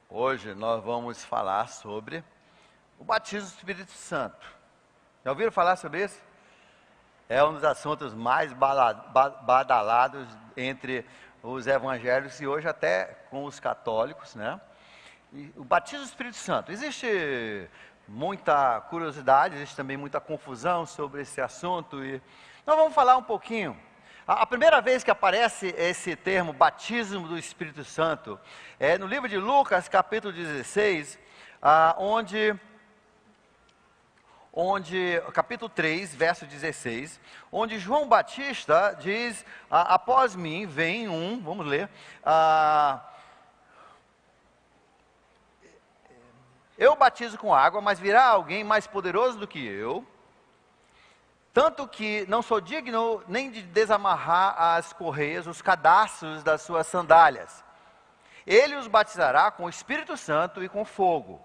Hoje nós vamos falar sobre o batismo do Espírito Santo. Já ouviram falar sobre isso? É um dos assuntos mais badalados entre os evangélicos e hoje até com os católicos, né? E o batismo do Espírito Santo. Existe muita curiosidade, existe também muita confusão sobre esse assunto e nós vamos falar um pouquinho. A primeira vez que aparece esse termo, batismo do Espírito Santo, é no livro de Lucas, capítulo 16, capítulo 3, verso 16, onde João Batista diz, após mim vem um, vamos ler, eu batizo com água, mas virá alguém mais poderoso do que eu, tanto que não sou digno nem de desamarrar as correias, os cadastros das suas sandálias. Ele os batizará com o Espírito Santo e com fogo.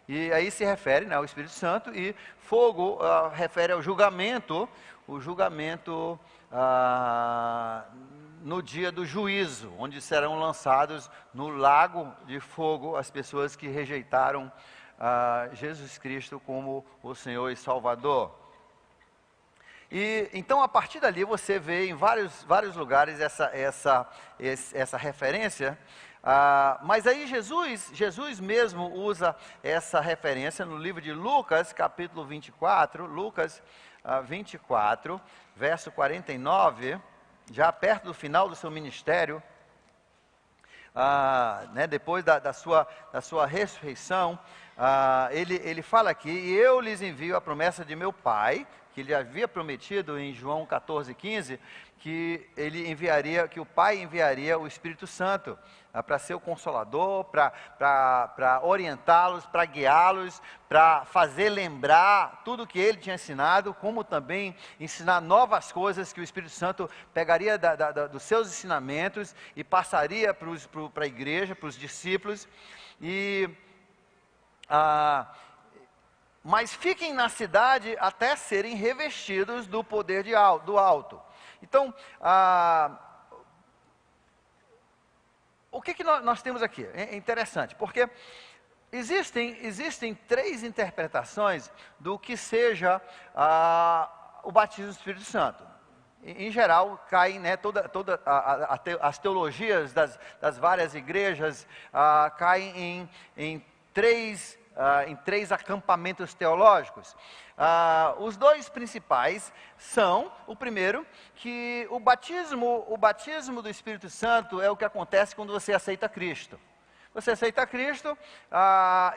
E aí se refere ao Espírito Santo, e fogo refere ao julgamento, no dia do juízo, onde serão lançados no lago de fogo as pessoas que rejeitaram Jesus Cristo como o Senhor e Salvador. E então a partir dali você vê em vários lugares essa referência, mas aí Jesus mesmo usa essa referência no livro de Lucas, capítulo 24, Lucas 24, verso 49, já perto do final do seu ministério, depois da sua ressurreição, ele fala aqui, e eu lhes envio a promessa de meu Pai, que ele havia prometido em João 14,15, que o Pai enviaria o Espírito Santo para ser o Consolador, para orientá-los, para guiá-los, para fazer lembrar tudo que ele tinha ensinado, como também ensinar novas coisas que o Espírito Santo pegaria dos seus ensinamentos e passaria para a igreja, para os discípulos. Mas fiquem na cidade até serem revestidos do poder do alto. Então, o que nós temos aqui? É interessante, porque existem três interpretações do que seja o batismo do Espírito Santo. Em geral, caem, as teologias das várias igrejas caem em três acampamentos teológicos. Os dois principais são, o primeiro, que o batismo do Espírito Santo é o que acontece quando você aceita Cristo. Você aceita Cristo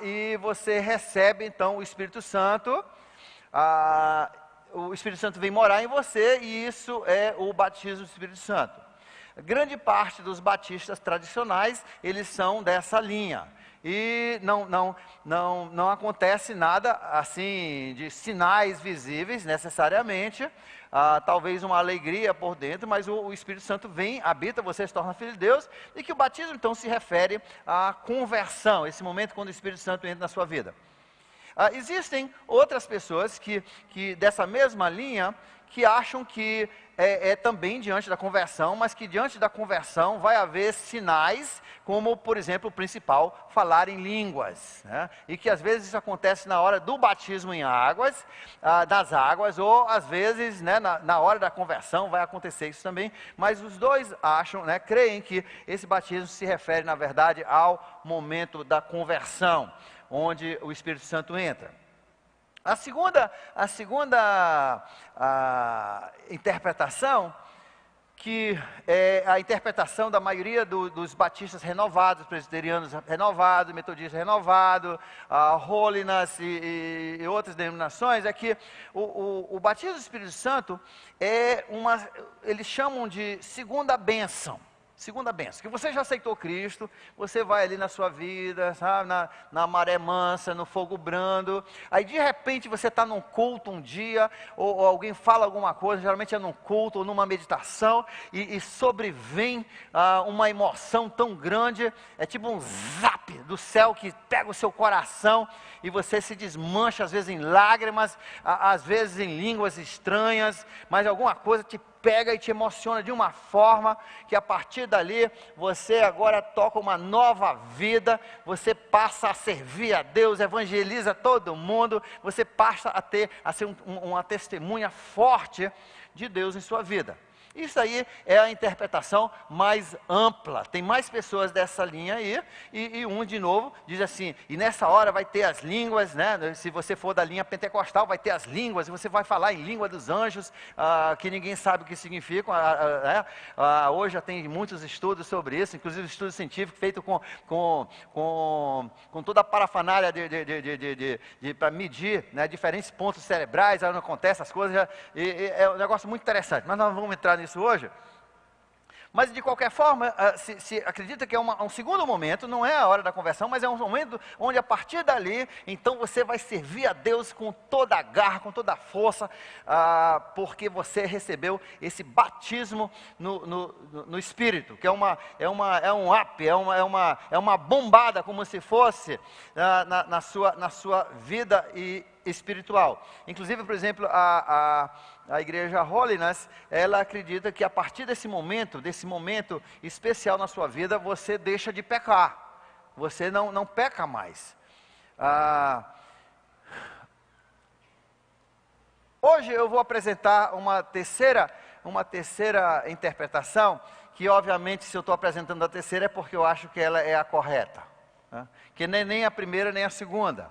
e você recebe então o Espírito Santo, o Espírito Santo vem morar em você e isso é o batismo do Espírito Santo. Grande parte dos batistas tradicionais, eles são dessa linha. E não acontece nada assim de sinais visíveis necessariamente, talvez uma alegria por dentro, mas o Espírito Santo vem, habita, você se torna filho de Deus, e que o batismo então se refere à conversão, esse momento quando o Espírito Santo entra na sua vida. Existem outras pessoas que dessa mesma linha, que acham que é também diante da conversão, mas que diante da conversão vai haver sinais, como por exemplo o principal, falar em línguas, né? E que às vezes isso acontece na hora do batismo em águas, das águas, ou às vezes na hora da conversão vai acontecer isso também, mas os dois creem que esse batismo se refere na verdade ao momento da conversão, onde o Espírito Santo entra. A segunda interpretação, que é a interpretação da maioria dos batistas renovados, presbiterianos renovados, metodistas renovados, Holiness e outras denominações, é que o batismo do Espírito Santo eles chamam de segunda bênção. Segunda bênção, que você já aceitou Cristo, você vai ali na sua vida, sabe, na maré mansa, no fogo brando, aí de repente você está num culto um dia, ou alguém fala alguma coisa, geralmente é num culto ou numa meditação, e sobrevém uma emoção tão grande, é tipo um zap do céu que pega o seu coração, e você se desmancha às vezes em lágrimas, às vezes em línguas estranhas, mas alguma coisa te pega e te emociona de uma forma que a partir dali você agora toca uma nova vida, você passa a servir a Deus, evangeliza todo mundo, você passa a ser uma testemunha forte de Deus em sua vida. Isso aí é a interpretação mais ampla. Tem mais pessoas dessa linha aí, e um de novo diz assim, e nessa hora vai ter as línguas, né? Se você for da linha pentecostal, vai ter as línguas, e você vai falar em língua dos anjos, que ninguém sabe o que significam. Hoje já tem muitos estudos sobre isso, inclusive estudos científicos feitos com toda a parafernália para medir, né, diferentes pontos cerebrais, aí não acontece as coisas, é um negócio muito interessante, mas nós não vamos entrar nisso hoje. Mas de qualquer forma, se acredita que é um segundo momento, não é a hora da conversão, mas é um momento onde a partir dali, então você vai servir a Deus com toda a garra, com toda a força, porque você recebeu esse batismo no Espírito, que é um up, é uma bombada, como se fosse na sua vida espiritual. Inclusive, por exemplo, a igreja Holiness, ela acredita que a partir desse momento especial na sua vida, você deixa de pecar, você não peca mais. Hoje eu vou apresentar uma terceira interpretação, que obviamente se eu estou apresentando a terceira é porque eu acho que ela é a correta, né? Que nem a primeira nem a segunda.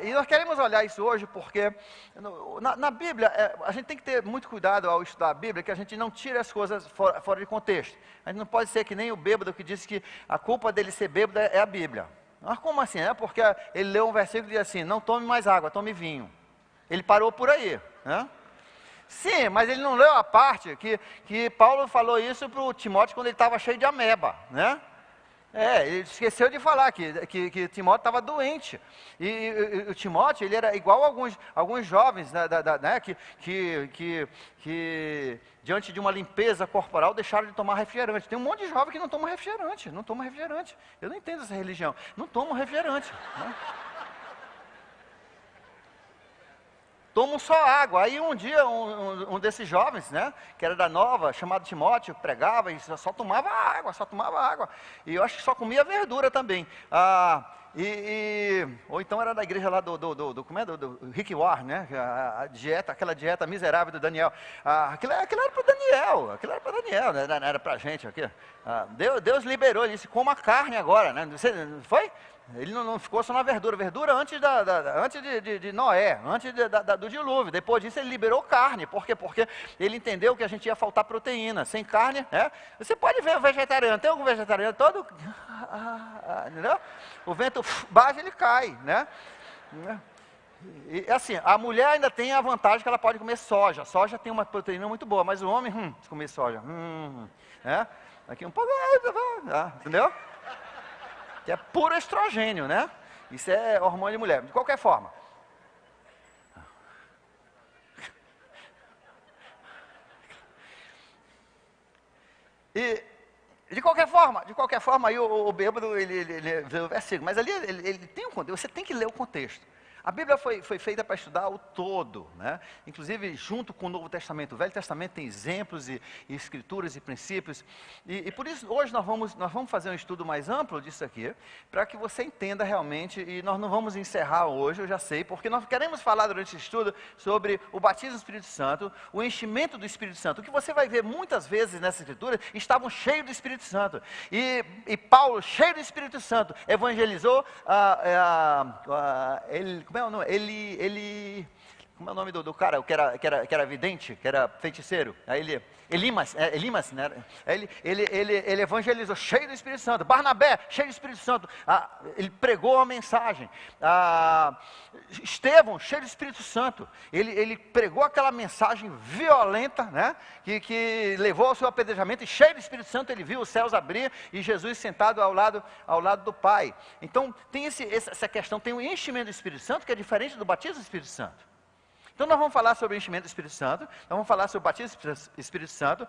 E nós queremos olhar isso hoje porque na Bíblia, a gente tem que ter muito cuidado ao estudar a Bíblia, que a gente não tire as coisas fora de contexto. A gente não pode ser que nem o bêbado que disse que a culpa dele ser bêbado é a Bíblia. Mas como assim? Porque ele leu um versículo e diz assim, não tome mais água, tome vinho. Ele parou por aí, né? Sim, mas ele não leu a parte que Paulo falou isso para o Timóteo quando ele estava cheio de ameba, né? Ele esqueceu de falar que Timóteo estava doente. E o Timóteo, ele era igual a alguns jovens, né, que diante de uma limpeza corporal deixaram de tomar refrigerante. Tem um monte de jovem que não toma refrigerante. Eu não entendo essa religião. Não tomam refrigerante, né? Tomam só água. Aí um dia, um desses jovens, né, que era da Nova, chamado Timóteo, pregava e só tomava água. E eu acho que só comia verdura também. Ou então era da igreja lá do Rick Warren, né, aquela dieta miserável do Daniel. Aquilo era para Daniel, né, não era para a gente aqui. Deus liberou, ele disse, coma carne agora, né, não foi? Ele não ficou só na verdura antes de Noé, antes do dilúvio. Depois disso ele liberou carne. Por quê? Porque ele entendeu que a gente ia faltar proteína. Sem carne, você pode ver o vegetariano, tem algum vegetariano todo, entendeu? O vento bate, ele cai, né? E assim, a mulher ainda tem a vantagem que ela pode comer soja. Soja tem uma proteína muito boa, mas o homem, se comer soja, né? Aqui um pouco, entendeu? Que é puro estrogênio, né? Isso é hormônio de mulher. De qualquer forma. E, de qualquer forma, aí o bêbado, ele vê o versículo, mas ali ele tem um contexto, você tem que ler o contexto. A Bíblia foi feita para estudar o todo, né? Inclusive junto com o Novo Testamento. O Velho Testamento tem exemplos e escrituras e princípios. E por isso hoje nós vamos fazer um estudo mais amplo disso aqui, para que você entenda realmente, e nós não vamos encerrar hoje, eu já sei, porque nós queremos falar durante esse estudo sobre o batismo do Espírito Santo, o enchimento do Espírito Santo. O que você vai ver muitas vezes nessa escritura, estavam cheios do Espírito Santo. E Paulo, cheio do Espírito Santo, evangelizou como é o nome? Como é o nome do cara que era vidente, que era feiticeiro? Elimas, né? Ele evangelizou, cheio do Espírito Santo. Barnabé, cheio do Espírito Santo. Ele pregou a mensagem. Estevão, cheio do Espírito Santo. Ele pregou aquela mensagem violenta, né? Que levou ao seu apedrejamento. E cheio do Espírito Santo, ele viu os céus abrir e Jesus sentado ao lado do Pai. Então, tem essa questão, tem o enchimento do Espírito Santo, que é diferente do batismo do Espírito Santo. Então nós vamos falar sobre o enchimento do Espírito Santo, nós vamos falar sobre o batismo do Espírito Santo.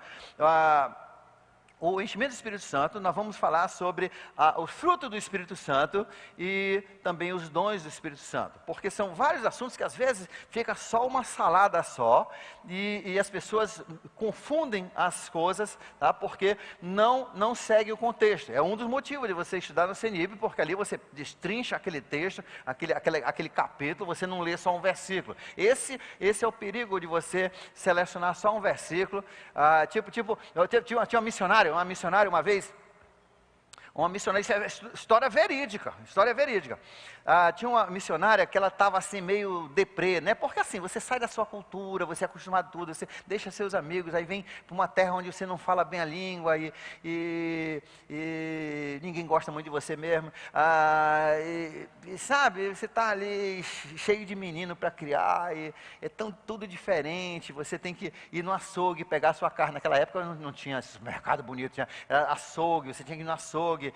o enchimento do Espírito Santo, nós vamos falar sobre o fruto do Espírito Santo e também os dons do Espírito Santo. Porque são vários assuntos que às vezes fica só uma salada só e as pessoas confundem as coisas, tá? Porque não segue o contexto. É um dos motivos de você estudar no CENIB, porque ali você destrincha aquele texto, aquele capítulo, você não lê só um versículo. Esse é o perigo de você selecionar só um versículo. Eu tinha uma missionária uma vez, isso é história verídica. Tinha uma missionária que ela estava assim meio deprê, né? Porque assim, você sai da sua cultura, você é acostumado a tudo, você deixa seus amigos, aí vem para uma terra onde você não fala bem a língua e ninguém gosta muito de você mesmo. Sabe, você está ali cheio de menino para criar, e é tudo diferente, você tem que ir no açougue, pegar a sua carne. Naquela época não tinha esse mercado bonito, tinha açougue, você tinha que ir no açougue.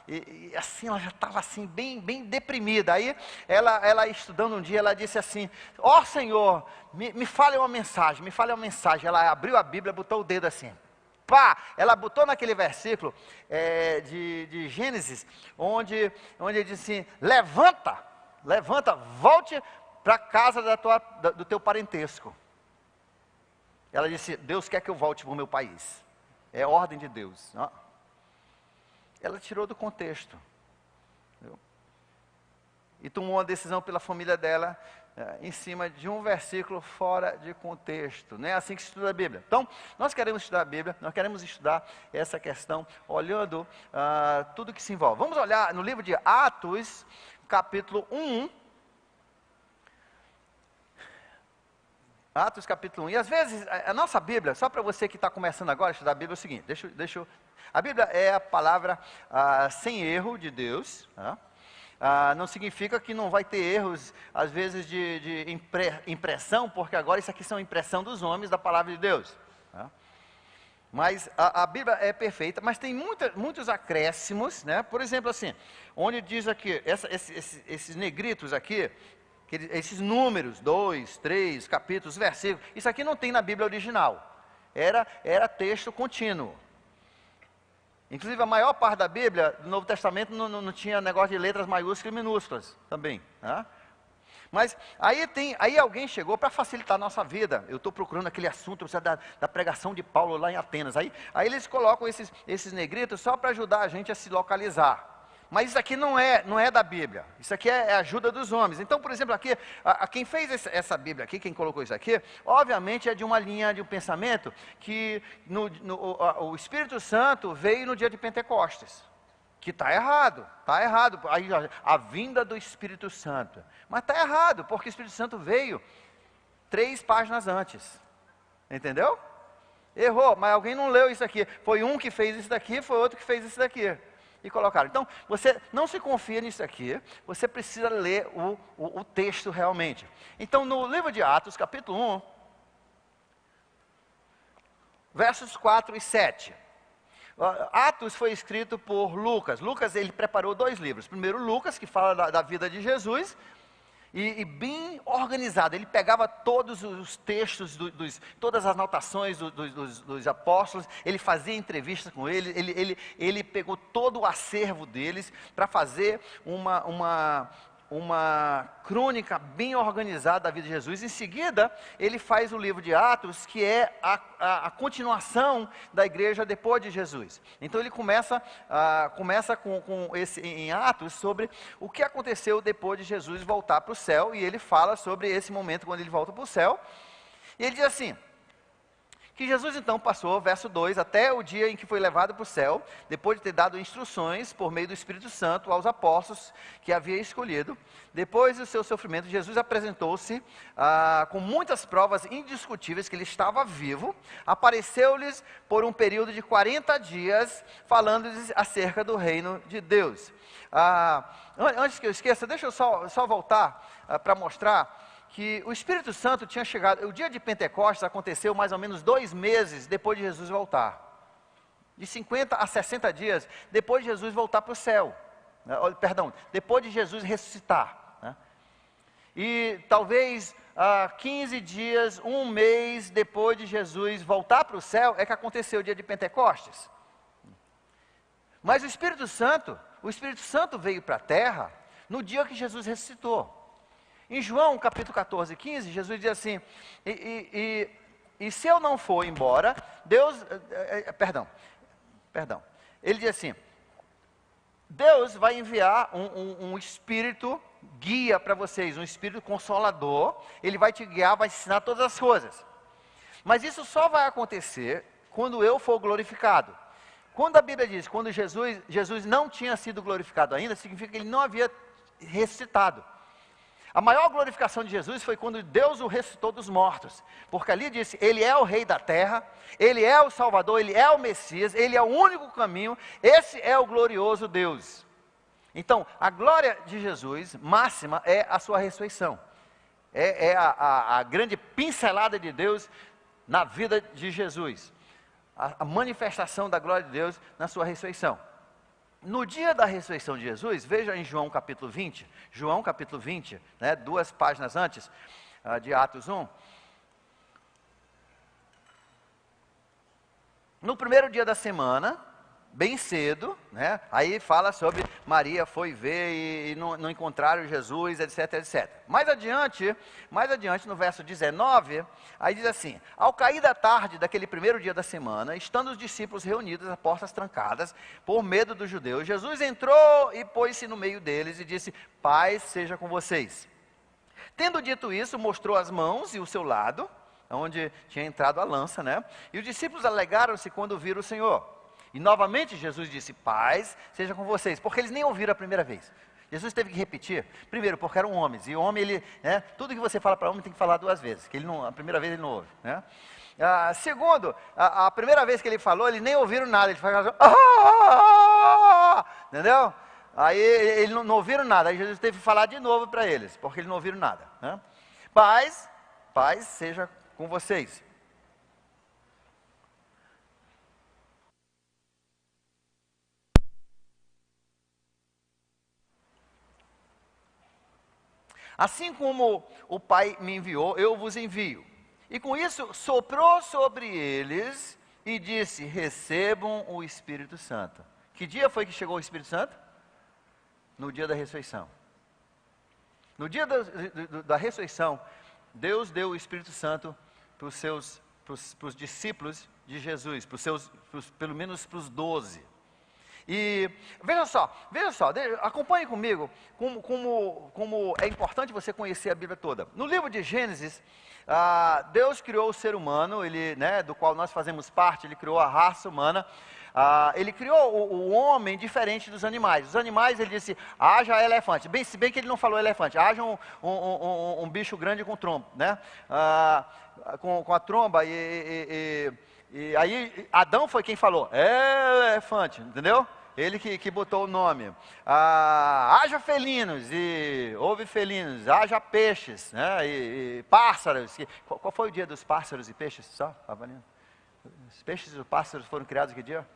E assim, ela já estava assim, bem deprimida. Aí, ela estudando um dia, ela disse assim: ó Senhor, me fale uma mensagem. Ela abriu a Bíblia, botou o dedo assim, pá, ela botou naquele versículo de Gênesis, onde ele diz assim: levanta, volte para a casa do teu parentesco. Ela disse: Deus quer que eu volte para o meu país, é ordem de Deus. Ela tirou do contexto, entendeu? E tomou uma decisão pela família dela, em cima de um versículo fora de contexto. Não é assim que se estuda a Bíblia. Então, nós queremos estudar a Bíblia, nós queremos estudar essa questão, olhando tudo que se envolve. Vamos olhar no livro de Atos, capítulo 1. Atos capítulo 1. E às vezes, a nossa Bíblia, só para você que está começando agora a estudar a Bíblia, é o seguinte, a Bíblia é a palavra sem erro de Deus, tá? Não significa que não vai ter erros, às vezes, de impressão, porque agora isso aqui são impressão dos homens da palavra de Deus, tá? Mas a Bíblia é perfeita, mas tem muitos acréscimos, né? Por exemplo, assim, onde diz aqui, esses negritos aqui, esses números, 2, 3, capítulos, versículos, isso aqui não tem na Bíblia original, era texto contínuo. Inclusive a maior parte da Bíblia, do Novo Testamento, não tinha negócio de letras maiúsculas e minúsculas também, né? Mas aí alguém chegou para facilitar a nossa vida. Eu estou procurando aquele assunto da pregação de Paulo lá em Atenas. Aí eles colocam esses negritos só para ajudar a gente a se localizar. Mas isso aqui não é da Bíblia. Isso aqui é ajuda dos homens. Então, por exemplo, aqui, quem fez essa Bíblia aqui, quem colocou isso aqui, obviamente é de uma linha de um pensamento que o Espírito Santo veio no dia de Pentecostes. Que está errado. Aí, a vinda do Espírito Santo. Mas está errado, porque o Espírito Santo veio 3 páginas antes. Entendeu? Errou, mas alguém não leu isso aqui. Foi um que fez isso daqui, foi outro que fez isso daqui. E colocaram. Então, você não se confia nisso aqui, você precisa ler o texto realmente. Então, no livro de Atos, capítulo 1, versos 4 e 7. Atos foi escrito por Lucas. Lucas, ele preparou 2 livros. Primeiro, Lucas, que fala da vida de Jesus, e bem organizado. Ele pegava todos os textos, todas as anotações dos apóstolos, ele fazia entrevistas com ele pegou todo o acervo deles para fazer uma crônica bem organizada da vida de Jesus. Em seguida, ele faz o livro de Atos, que é a continuação da igreja depois de Jesus. Então ele começa com esse em Atos sobre o que aconteceu depois de Jesus voltar para o céu, e ele fala sobre esse momento quando ele volta para o céu. E ele diz assim: que Jesus então passou, verso 2, até o dia em que foi levado para o céu, depois de ter dado instruções por meio do Espírito Santo aos apóstolos que havia escolhido. Depois do seu sofrimento, Jesus apresentou-se com muitas provas indiscutíveis que ele estava vivo, apareceu-lhes por um período de 40 dias, falando-lhes acerca do reino de Deus. Antes que eu esqueça, deixa eu só voltar para mostrar que o Espírito Santo tinha chegado. O dia de Pentecostes aconteceu mais ou menos 2 meses depois de Jesus voltar. De 50 a 60 dias depois de Jesus voltar para o céu. Perdão, depois de Jesus ressuscitar, né? E talvez 15 dias, um mês depois de Jesus voltar para o céu, é que aconteceu o dia de Pentecostes. Mas o Espírito Santo veio para a terra no dia que Jesus ressuscitou. Em João capítulo 14, 15, Jesus diz assim, e se eu não for embora, ele diz assim, Deus vai enviar um Espírito guia para vocês, um Espírito consolador, ele vai te guiar, vai te ensinar todas as coisas. Mas isso só vai acontecer quando eu for glorificado. Quando a Bíblia diz, quando Jesus não tinha sido glorificado ainda, significa que ele não havia ressuscitado. A maior glorificação de Jesus foi quando Deus o ressuscitou dos mortos, porque ali disse, ele é o rei da terra, ele é o Salvador, ele é o Messias, ele é o único caminho, esse é o glorioso Deus. Então, a glória de Jesus máxima é a sua ressurreição, é a grande pincelada de Deus na vida de Jesus, a manifestação da glória de Deus na sua ressurreição. No dia da ressurreição de Jesus, veja em João capítulo 20, né, 2 páginas antes de Atos 1. No primeiro dia da semana, bem cedo, né, aí fala sobre Maria foi ver e não encontraram Jesus, etc, etc. Mais adiante, no verso 19, aí diz assim, ao cair da tarde daquele primeiro dia da semana, estando os discípulos reunidos, as portas trancadas, por medo dos judeus, Jesus entrou e pôs-se no meio deles e disse, paz seja com vocês. Tendo dito isso, mostrou as mãos e o seu lado, onde tinha entrado a lança, né? E os discípulos alegraram-se quando viram o Senhor. E novamente Jesus disse, paz seja com vocês, porque eles nem ouviram a primeira vez. Jesus teve que repetir, primeiro porque eram homens, e o homem, ele, né, tudo que você fala para o homem tem que falar 2 vezes, que ele não, a primeira vez ele não ouve, né? Segundo, a primeira vez que ele falou, eles nem ouviram nada, eles falaram, entendeu? Aí eles não ouviram nada, aí Jesus teve que falar de novo para eles, porque eles não ouviram nada, né? Paz seja com vocês. Assim como o Pai me enviou, eu vos envio. E com isso, soprou sobre eles e disse, recebam o Espírito Santo. Que dia foi que chegou o Espírito Santo? No dia da ressurreição. No dia da ressurreição, Deus deu o Espírito Santo para os discípulos de Jesus, pelo menos para os 12. E veja só, acompanhe comigo como é importante você conhecer a Bíblia toda. No livro de Gênesis, Deus criou o ser humano, ele, né, do qual nós fazemos parte, ele criou a raça humana. Ele criou o homem diferente dos animais. Os animais, ele disse, haja elefante. Se bem que ele não falou elefante, haja um bicho grande com tromba, né? Com a tromba e aí Adão foi quem falou, elefante, entendeu? Ele que botou o nome. Haja felinos, e houve felinos, haja peixes, né? E pássaros. Qual foi o dia dos pássaros e peixes? Só, avaliando. Os peixes e os pássaros foram criados que dia?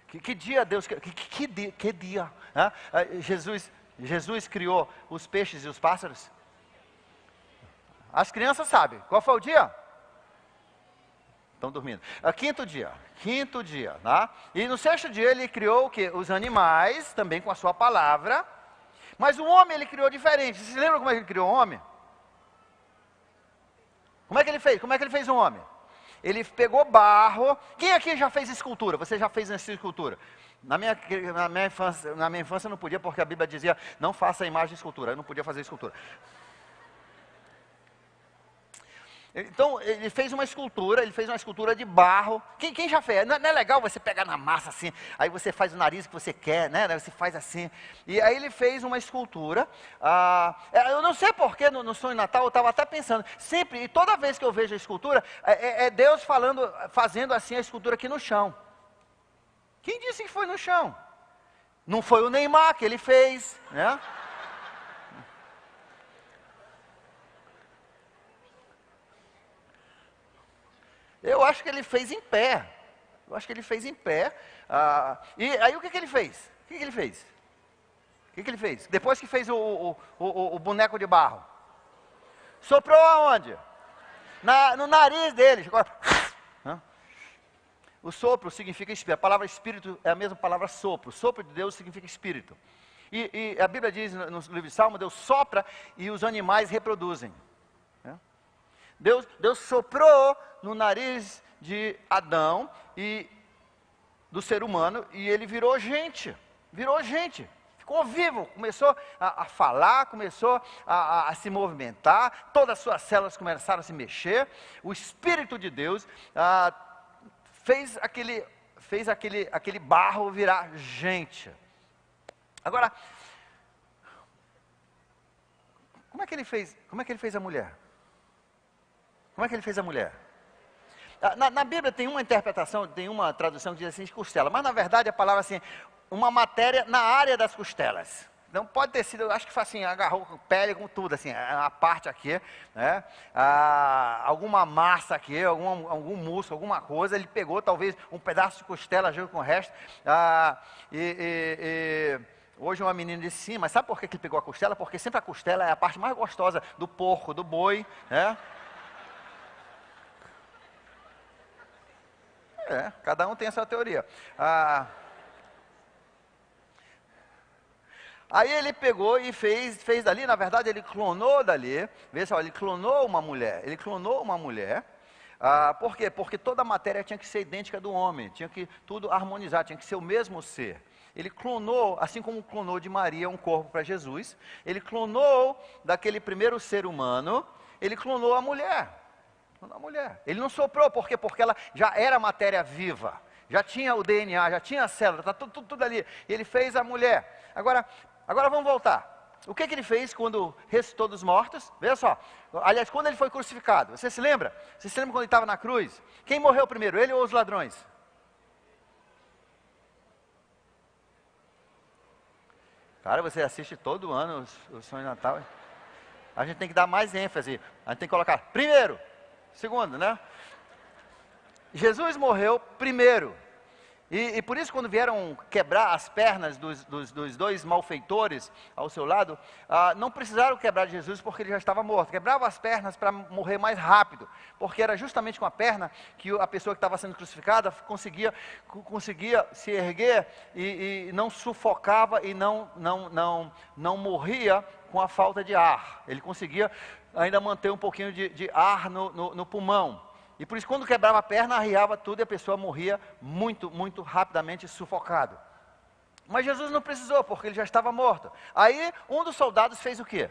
Que dia Deus, que dia? Jesus criou os peixes e os pássaros? As crianças sabem, qual foi o dia? Estão dormindo. Quinto dia, tá? E no 6º dia ele criou o quê? Os animais, também com a sua palavra, mas o homem ele criou diferente. Vocês lembram como é que ele criou o homem? Como é que ele fez o homem? Ele pegou barro. Quem aqui já fez escultura? Você já fez essa escultura? Na minha infância não podia, porque a Bíblia dizia, não faça imagem de escultura. Eu não podia fazer escultura. Então, ele fez uma escultura de barro. Quem já fez? Não é legal você pegar na massa assim, aí você faz o nariz que você quer, né? Você faz assim. E aí ele fez uma escultura. Eu não sei porquê, no sonho de Natal, eu estava até pensando, sempre, e toda vez que eu vejo a escultura, é Deus fazendo assim a escultura aqui no chão. Quem disse que foi no chão? Não foi o Neymar que ele fez, né? Eu acho que ele fez em pé. E aí o que ele fez? O que ele fez? Depois que fez o boneco de barro. Soprou aonde? No nariz dele. O sopro significa espírito. A palavra espírito é a mesma palavra sopro. O sopro de Deus significa espírito. E a Bíblia diz no livro de Salmo, Deus sopra e os animais reproduzem. Deus soprou no nariz de Adão e do ser humano e ele virou gente. Ficou vivo, começou a falar, começou a se movimentar, todas as suas células começaram a se mexer. O Espírito de Deus fez aquele barro virar gente. Agora, como é que ele fez a mulher? Como é que ele fez a mulher? Na Bíblia tem uma interpretação, tem uma tradução que diz assim, costela, mas na verdade a palavra assim, uma matéria na área das costelas. Não pode ter sido, eu acho que foi assim, agarrou com pele, com tudo, assim, a parte aqui, né? Alguma massa aqui, algum músculo, alguma coisa, ele pegou talvez um pedaço de costela junto com o resto, hoje uma menina disse sim, mas sabe por que ele pegou a costela? Porque sempre a costela é a parte mais gostosa do porco, do boi, né? Cada um tem a sua teoria. Aí ele pegou e fez dali, na verdade ele clonou dali, vê só, ele clonou uma mulher. Por quê? Porque toda a matéria tinha que ser idêntica do homem, tinha que tudo harmonizar, tinha que ser o mesmo ser. Ele clonou, assim como clonou de Maria um corpo para Jesus, ele clonou daquele primeiro ser humano, ele clonou a mulher. Ele não soprou, por quê? Porque ela já era matéria viva, já tinha o DNA, já tinha a célula, está tudo ali. Ele fez a mulher. Agora vamos voltar. O que ele fez quando ressuscitou dos mortos? Veja só, aliás, quando ele foi crucificado, você se lembra? Você se lembra quando ele estava na cruz? Quem morreu primeiro, ele ou os ladrões? Cara, você assiste todo ano o Sonho de Natal. A gente tem que dar mais ênfase, a gente tem que colocar primeiro. Segundo, né? Jesus morreu primeiro. E por isso quando vieram quebrar as pernas dos dois malfeitores ao seu lado, não precisaram quebrar de Jesus porque ele já estava morto. Quebravam as pernas para morrer mais rápido, porque era justamente com a perna que a pessoa que estava sendo crucificada conseguia se erguer e não sufocava e não morria com a falta de ar. Ele conseguia ainda manter um pouquinho de ar no pulmão. E por isso quando quebrava a perna, arriava tudo e a pessoa morria muito rapidamente sufocado. Mas Jesus não precisou, porque ele já estava morto. Aí um dos soldados fez o quê?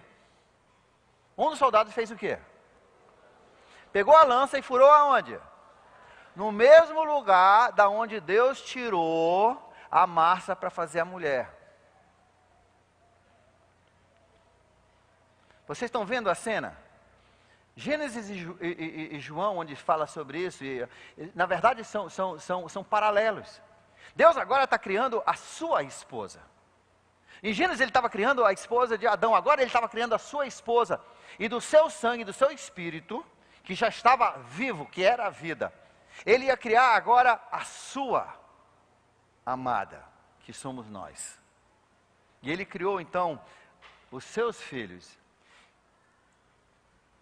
Pegou a lança e furou aonde? No mesmo lugar da onde Deus tirou a massa para fazer a mulher. Vocês estão vendo a cena? Gênesis e João, onde fala sobre isso, na verdade são paralelos. Deus agora está criando a sua esposa. Em Gênesis ele estava criando a esposa de Adão, agora ele estava criando a sua esposa. E do seu sangue, do seu espírito, que já estava vivo, que era a vida, ele ia criar agora a sua amada, que somos nós. E ele criou então os seus filhos.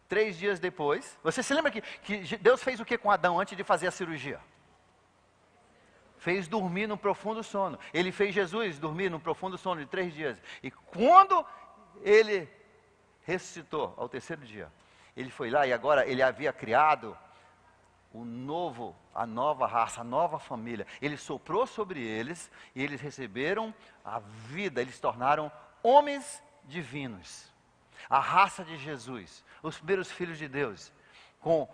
3 dias depois, você se lembra que Deus fez o que com Adão antes de fazer a cirurgia? Fez dormir num profundo sono. Ele fez Jesus dormir num profundo sono de 3 dias. E quando ele ressuscitou ao 3º dia, ele foi lá e agora ele havia criado a nova raça, a nova família. Ele soprou sobre eles e eles receberam a vida, eles se tornaram homens divinos. A raça de Jesus, os primeiros filhos de Deus, com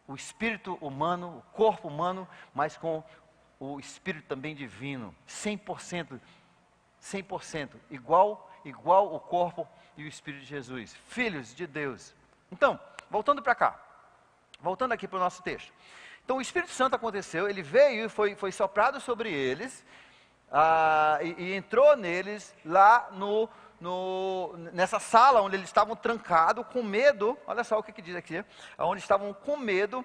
o espírito humano, o corpo humano, mas com o espírito também divino, 100%, igual o corpo e o espírito de Jesus, filhos de Deus. Então, voltando para cá, voltando aqui para o nosso texto. Então o Espírito Santo aconteceu, ele veio e foi soprado sobre eles, e entrou neles lá nessa sala onde eles estavam trancados, com medo, olha só o que diz aqui, onde estavam com medo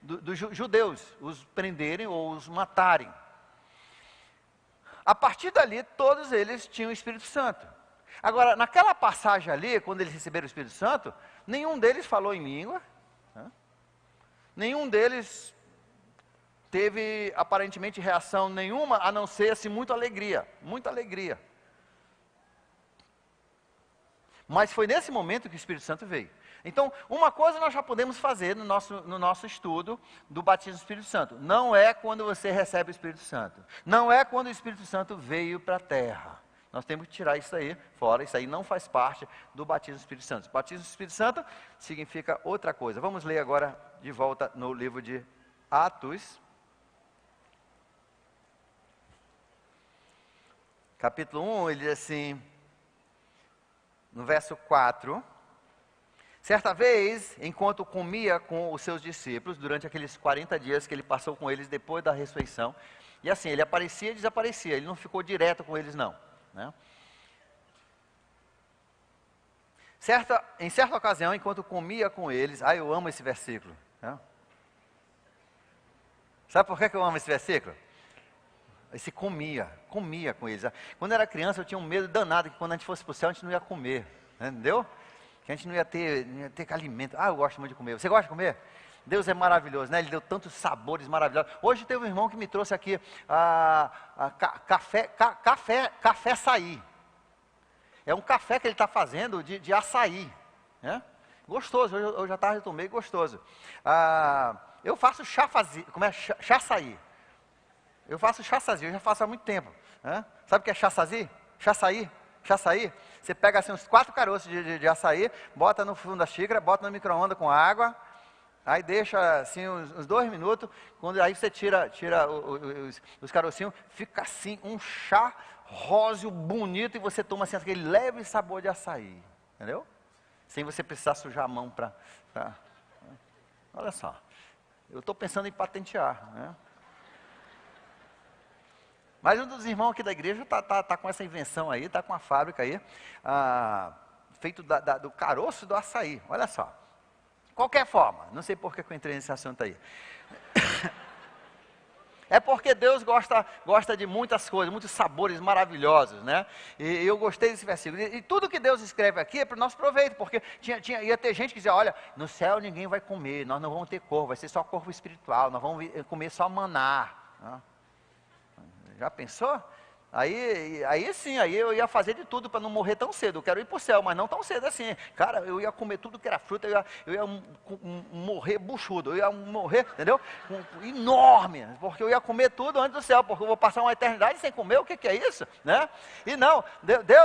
dos judeus, os prenderem ou os matarem. A partir dali, todos eles tinham o Espírito Santo. Agora, naquela passagem ali, quando eles receberam o Espírito Santo, nenhum deles falou em língua, né? Nenhum deles teve aparentemente reação nenhuma, a não ser assim, muita alegria, muita alegria. Mas foi nesse momento que o Espírito Santo veio. Então, uma coisa nós já podemos fazer no nosso estudo do batismo do Espírito Santo. Não é quando você recebe o Espírito Santo. Não é quando o Espírito Santo veio para a terra. Nós temos que tirar isso aí fora. Isso aí não faz parte do batismo do Espírito Santo. O batismo do Espírito Santo significa outra coisa. Vamos ler agora de volta no livro de Atos. Capítulo 1, ele diz assim, no verso 4... Certa vez, enquanto comia com os seus discípulos, durante aqueles 40 dias que ele passou com eles depois da ressurreição, e assim, ele aparecia e desaparecia, ele não ficou direto com eles não, né? Em certa ocasião, enquanto comia com eles, eu amo esse versículo, né? Sabe por que eu amo esse versículo? Esse comia com eles. Quando eu era criança, eu tinha um medo danado, que quando a gente fosse para o céu, a gente não ia comer, né? Entendeu? Que a gente não ia ter alimento. Eu gosto muito de comer. Você gosta de comer? Deus é maravilhoso, né? Ele deu tantos sabores maravilhosos. Hoje teve um irmão que me trouxe aqui café açaí. É um café que ele está fazendo de açaí, né? Gostoso, eu já estava tomei, gostoso. Eu faço chá açaí. Eu faço chá açaí, eu já faço há muito tempo, né? Sabe o que é chá açaí? Açaí, você pega assim uns 4 caroços de açaí, bota no fundo da xícara, bota no micro-ondas com água, aí deixa assim uns 2 minutos, aí você tira os carocinhos, fica assim um chá róseo bonito e você toma assim aquele leve sabor de açaí, entendeu? Sem você precisar sujar a mão para... Olha só, eu estou pensando em patentear, né? Mas um dos irmãos aqui da igreja tá com essa invenção aí, está com uma fábrica aí, feito do caroço do açaí, olha só. Qualquer forma, não sei por que eu entrei nesse assunto aí. É porque Deus gosta de muitas coisas, muitos sabores maravilhosos, né? E eu gostei desse versículo. E tudo que Deus escreve aqui é para o nosso proveito, porque ia ter gente que dizia, olha, no céu ninguém vai comer, nós não vamos ter corpo, vai ser só corpo espiritual, nós vamos comer só maná, né? Já pensou? Aí sim, aí eu ia fazer de tudo para não morrer tão cedo. Eu quero ir para o céu, mas não tão cedo assim. Cara, eu ia comer tudo que era fruta, eu ia morrer buchudo, eu ia morrer, entendeu? Enorme, porque eu ia comer tudo antes do céu, porque eu vou passar uma eternidade sem comer, o que é isso? Né? E não,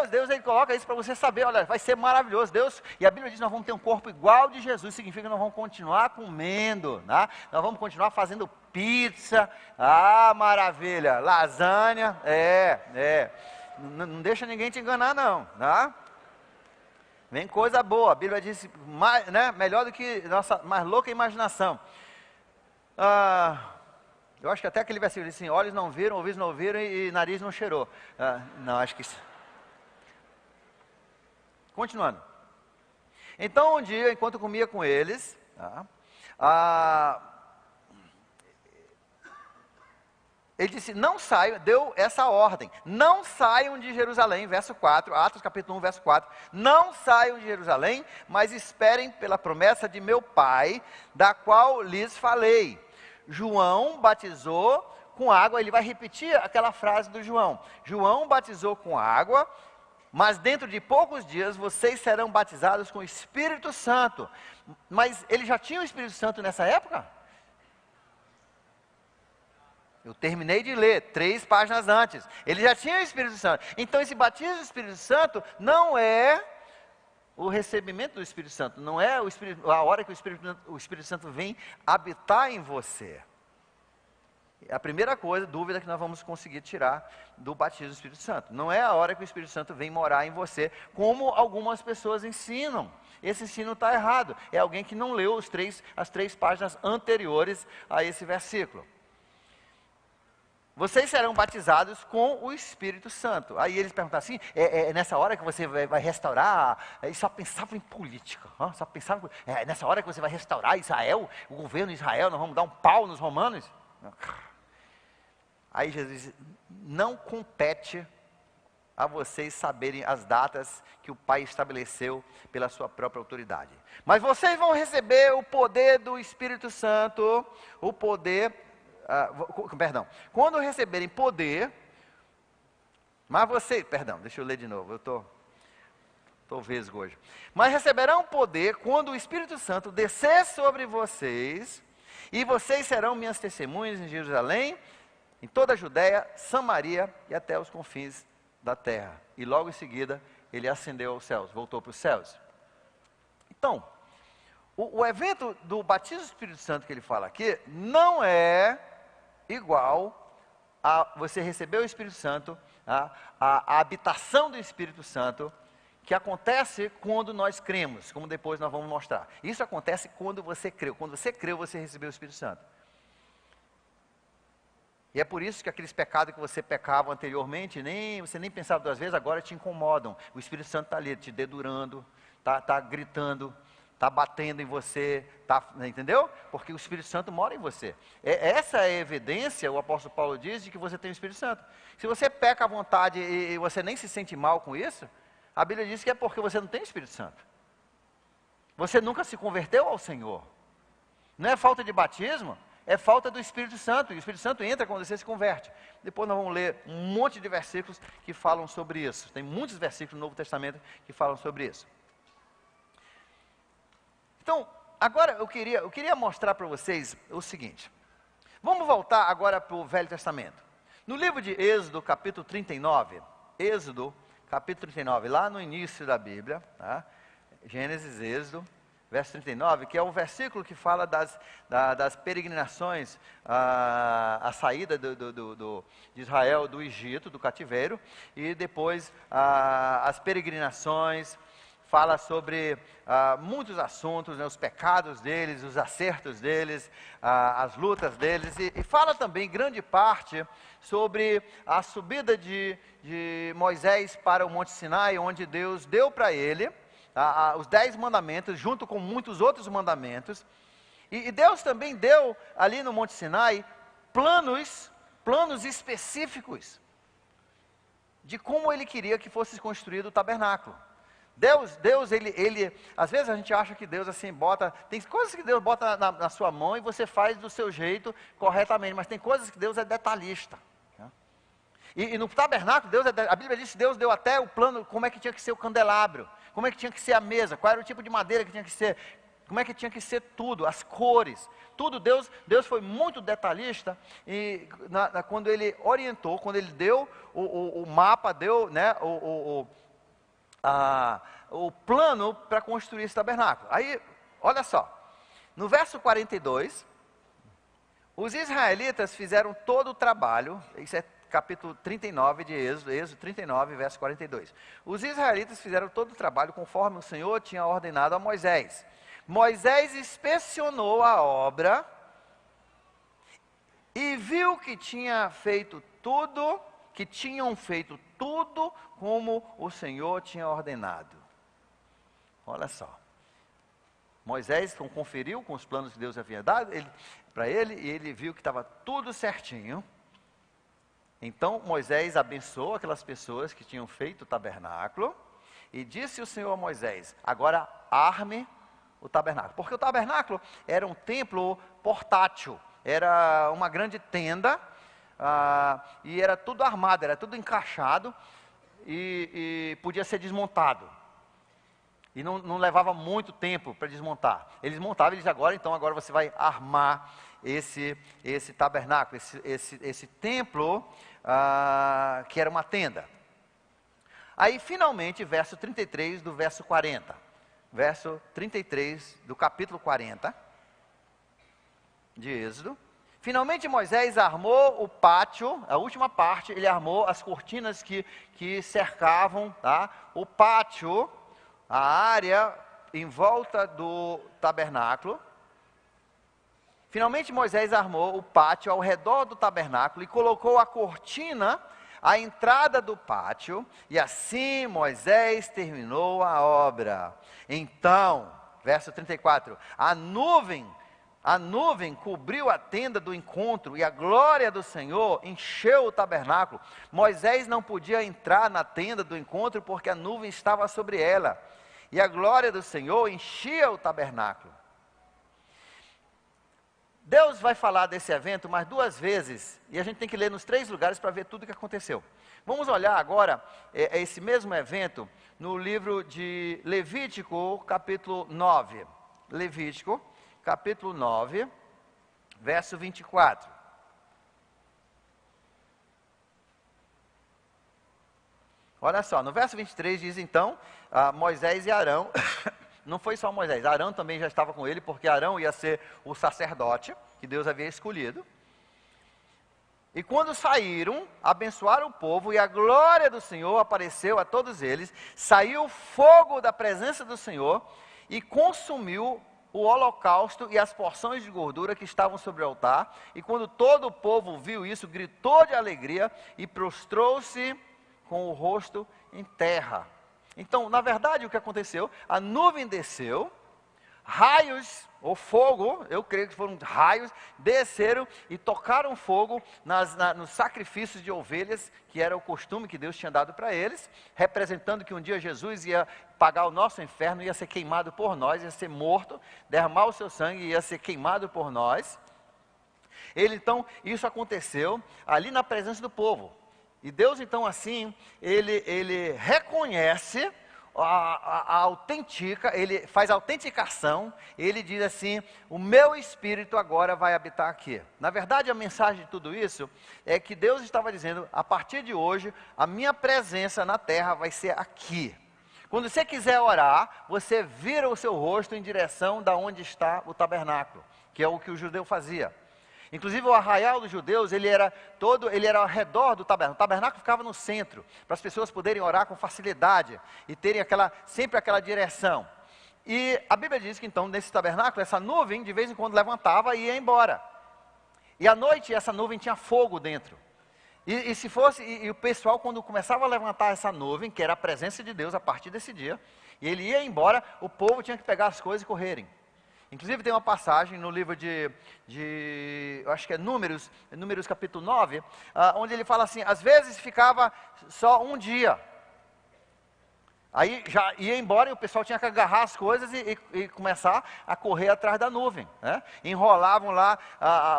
Deus ele coloca isso para você saber, olha, vai ser maravilhoso. Deus, e a Bíblia diz que nós vamos ter um corpo igual de Jesus, significa que nós vamos continuar comendo, né? Nós vamos continuar fazendo pizza, maravilha, lasanha, não deixa ninguém te enganar não, tá? Vem coisa boa, a Bíblia diz, né, melhor do que nossa mais louca imaginação. Eu acho que até aquele versículo diz assim, olhos não viram, ouvidos não ouviram e nariz não cheirou. Não, acho que isso. Continuando. Então um dia, enquanto comia com eles, ele disse, não saiam, deu essa ordem, não saiam de Jerusalém, verso 4, Atos capítulo 1, verso 4, não saiam de Jerusalém, mas esperem pela promessa de meu Pai, da qual lhes falei. João batizou com água, ele vai repetir aquela frase do João. João batizou com água, mas dentro de poucos dias vocês serão batizados com o Espírito Santo. Mas ele já tinha o Espírito Santo nessa época? Eu terminei de ler 3 páginas antes. Ele já tinha o Espírito Santo. Então esse batismo do Espírito Santo não é o recebimento do Espírito Santo. Não é a hora que o Espírito Santo vem habitar em você. A primeira dúvida que nós vamos conseguir tirar do batismo do Espírito Santo. Não é a hora que o Espírito Santo vem morar em você, como algumas pessoas ensinam. Esse ensino está errado. É alguém que não leu as 3 páginas anteriores a esse versículo. Vocês serão batizados com o Espírito Santo. Aí eles perguntam assim, nessa hora que você vai restaurar, eles só pensavam em política, só pensavam, nessa hora que você vai restaurar Israel, o governo de Israel, nós vamos dar um pau nos romanos. Aí Jesus diz, não compete a vocês saberem as datas que o Pai estabeleceu pela sua própria autoridade. Mas vocês vão receber o poder do Espírito Santo, o poder, quando receberem poder, deixa eu ler de novo, eu estou vesgo hoje. Mas receberão poder quando o Espírito Santo descer sobre vocês, e vocês serão minhas testemunhas em Jerusalém, em toda a Judéia, Samaria e até os confins da terra. E logo em seguida, ele ascendeu aos céus, voltou para os céus. Então, o evento do batismo do Espírito Santo que ele fala aqui, não é igual a você receber o Espírito Santo, a habitação do Espírito Santo, que acontece quando nós cremos, como depois nós vamos mostrar. Isso acontece quando você creu. Quando você creu, você recebeu o Espírito Santo. E é por isso que aqueles pecados que você pecava anteriormente, você nem pensava duas vezes, agora te incomodam. O Espírito Santo está ali, te dedurando, está gritando, está batendo em você, entendeu? Porque o Espírito Santo mora em você. Essa é a evidência, o apóstolo Paulo diz, de que você tem o Espírito Santo. Se você peca à vontade e você nem se sente mal com isso, a Bíblia diz que é porque você não tem o Espírito Santo. Você nunca se converteu ao Senhor. Não é falta de batismo, é falta do Espírito Santo. E o Espírito Santo entra quando você se converte. Depois nós vamos ler um monte de versículos que falam sobre isso. Tem muitos versículos no Novo Testamento que falam sobre isso. Então, agora eu queria mostrar para vocês o seguinte. Vamos voltar agora para o Velho Testamento. No livro de Êxodo, capítulo 39, Êxodo, capítulo 39, lá no início da Bíblia, tá? Gênesis, Êxodo, verso 39, que é o versículo que fala das peregrinações, a saída de Israel do Egito, do cativeiro, e depois as peregrinações, fala sobre muitos assuntos, né, os pecados deles, os acertos deles, as lutas deles, e fala também grande parte sobre a subida de Moisés para o Monte Sinai, onde Deus deu para ele os 10 mandamentos, junto com muitos outros mandamentos, e Deus também deu ali no Monte Sinai planos específicos de como ele queria que fosse construído o tabernáculo. Deus, ele, às vezes a gente acha que Deus assim tem coisas que Deus bota na sua mão e você faz do seu jeito corretamente, mas tem coisas que Deus é detalhista. Né? E no tabernáculo, a Bíblia diz que Deus deu até o plano, como é que tinha que ser o candelabro, como é que tinha que ser a mesa, qual era o tipo de madeira que tinha que ser, como é que tinha que ser tudo, as cores, tudo. Deus foi muito detalhista, e quando ele orientou, quando ele deu o mapa, deu, né, o plano para construir esse tabernáculo. Aí, olha só, no verso 42, os israelitas fizeram todo o trabalho, isso é capítulo 39 de Êxodo 39, verso 42. Os israelitas fizeram todo o trabalho conforme o Senhor tinha ordenado a Moisés. Moisés inspecionou a obra e viu que tinham feito tudo como o Senhor tinha ordenado. Olha só. Moisés conferiu com os planos que Deus havia dado para ele, e ele viu que estava tudo certinho. Então Moisés abençoou aquelas pessoas que tinham feito o tabernáculo, e disse o Senhor a Moisés: agora arme o tabernáculo. Porque o tabernáculo era um templo portátil, era uma grande tenda, e era tudo armado, era tudo encaixado, e podia ser desmontado. E não levava muito tempo para desmontar. Eles montavam, agora você vai armar esse tabernáculo, esse templo, que era uma tenda. Aí finalmente, verso 33 do verso 40. Verso 33 do capítulo 40 de Êxodo. Finalmente Moisés armou o pátio, a última parte, ele armou as cortinas que cercavam, tá, o pátio, a área em volta do tabernáculo. Finalmente Moisés armou o pátio ao redor do tabernáculo e colocou a cortina à entrada do pátio, e assim Moisés terminou a obra. Então, verso 34, a nuvem a nuvem cobriu a tenda do encontro e a glória do Senhor encheu o tabernáculo. Moisés não podia entrar na tenda do encontro porque a nuvem estava sobre ela. E a glória do Senhor enchia o tabernáculo. Deus vai falar desse evento mais 2 vezes, e a gente tem que ler nos 3 lugares para ver tudo o que aconteceu. Vamos olhar agora esse mesmo evento no livro de Levítico, capítulo 9. Levítico, capítulo 9, verso 24. Olha só, no verso 23 diz então, Moisés e Arão, não foi só Moisés, Arão também já estava com ele, porque Arão ia ser o sacerdote, que Deus havia escolhido. E quando saíram, abençoaram o povo, e a glória do Senhor apareceu a todos eles, saiu fogo da presença do Senhor, e consumiu o holocausto e as porções de gordura que estavam sobre o altar. E quando todo o povo viu isso, gritou de alegria, e prostrou-se com o rosto em terra. Então, na verdade, o que aconteceu? A nuvem desceu, raios, ou fogo, eu creio que foram raios, desceram e tocaram fogo nos sacrifícios de ovelhas, que era o costume que Deus tinha dado para eles, representando que um dia Jesus ia pagar o nosso inferno, ia ser queimado por nós, ia ser morto, derramar o seu sangue, ia ser queimado por nós. Então, isso aconteceu ali na presença do povo. E Deus, então, assim, ele reconhece ele faz a autenticação, ele diz assim, o meu espírito agora vai habitar aqui. Na verdade, a mensagem de tudo isso é que Deus estava dizendo, a partir de hoje, a minha presença na terra vai ser aqui. Quando você quiser orar, você vira o seu rosto em direção da onde está o tabernáculo, que é o que o judeu fazia. Inclusive o arraial dos judeus, ele era ao redor do tabernáculo. O tabernáculo ficava no centro, para as pessoas poderem orar com facilidade e terem sempre aquela direção. E a Bíblia diz que então, nesse tabernáculo, essa nuvem de vez em quando levantava e ia embora. E à noite essa nuvem tinha fogo dentro. E o pessoal, quando começava a levantar essa nuvem, que era a presença de Deus a partir desse dia, e ele ia embora, o povo tinha que pegar as coisas e correrem. Inclusive tem uma passagem no livro eu acho que é Números capítulo 9, onde ele fala assim, às vezes ficava só um dia. Aí já ia embora e o pessoal tinha que agarrar as coisas e começar a correr atrás da nuvem. Né? Enrolavam lá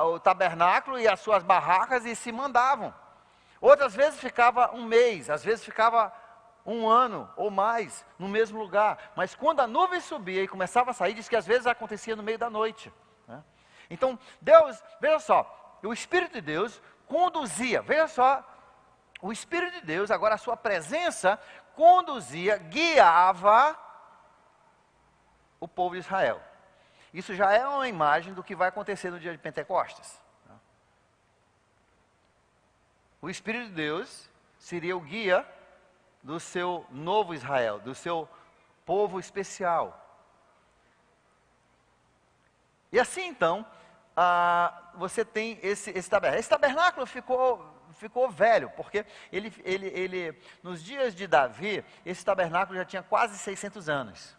o tabernáculo e as suas barracas e se mandavam. Outras vezes ficava um mês, às vezes ficava um ano ou mais no mesmo lugar. Mas quando a nuvem subia e começava a sair, diz que às vezes acontecia no meio da noite. Né? Então, Deus, veja só, o Espírito de Deus conduzia, veja só, o Espírito de Deus, agora a sua presença, conduzia, guiava o povo de Israel. Isso já é uma imagem do que vai acontecer no dia de Pentecostes. O Espírito de Deus seria o guia do seu novo Israel, do seu povo especial. E assim então, você tem esse tabernáculo. Esse tabernáculo ficou velho, porque nos dias de Davi, esse tabernáculo já tinha quase 600 anos.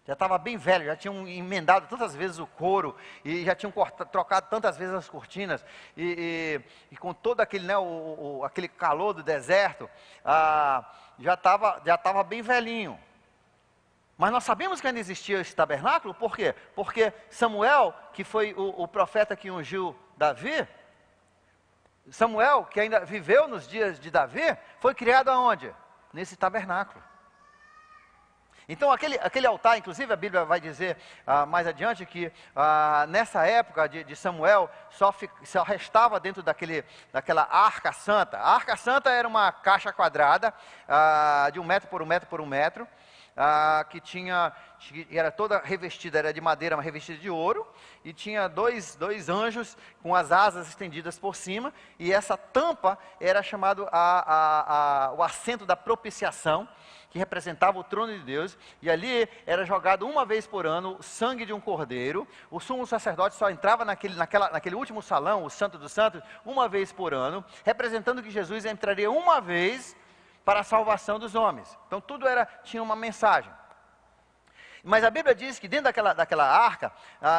Já estava bem velho, já tinham emendado tantas vezes o couro, e já tinham trocado tantas vezes as cortinas, e com todo aquele, né, aquele calor do deserto, já estava bem velhinho. Mas nós sabemos que ainda existia esse tabernáculo, por quê? Porque Samuel, que foi o profeta que ungiu Davi, Samuel, que ainda viveu nos dias de Davi, foi criado aonde? Nesse tabernáculo. Então aquele altar, inclusive a Bíblia vai dizer mais adiante que nessa época de Samuel só restava dentro daquela arca santa. A arca santa era uma caixa quadrada de 1 metro por 1 metro por 1 metro, que era toda revestida, era de madeira, mas revestida de ouro, e tinha dois anjos com as asas estendidas por cima, e essa tampa era chamado o assento da propiciação, que representava o trono de Deus, e ali era jogado uma vez por ano o sangue de um cordeiro. O sumo sacerdote só entrava naquele último salão, o Santo dos Santos, uma vez por ano, representando que Jesus entraria uma vez para a salvação dos homens. Então tudo tinha uma mensagem. Mas a Bíblia diz que dentro daquela arca,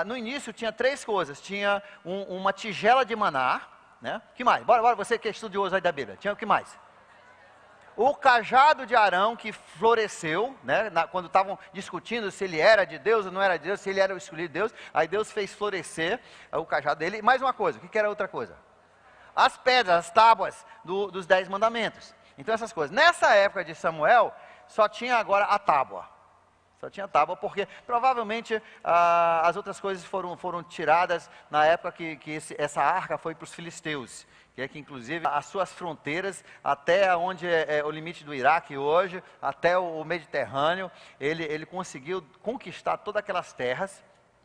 no início tinha 3 coisas. Tinha uma tigela de maná, né? O que mais? Bora, você que é estudioso aí da Bíblia. Tinha o que mais? O cajado de Arão que floresceu, né? Quando estavam discutindo se ele era de Deus ou não era de Deus, se ele era o escolhido de Deus. Aí Deus fez florescer o cajado dele. E mais uma coisa, o que era outra coisa? As pedras, as tábuas dos 10 mandamentos. Então essas coisas. Nessa época de Samuel, só tinha agora a tábua. Só tinha tábua, porque provavelmente as outras coisas foram tiradas na época que essa arca foi para os filisteus. Que é que inclusive as suas fronteiras, até onde é o limite do Iraque hoje, até o Mediterrâneo, ele conseguiu conquistar todas aquelas terras,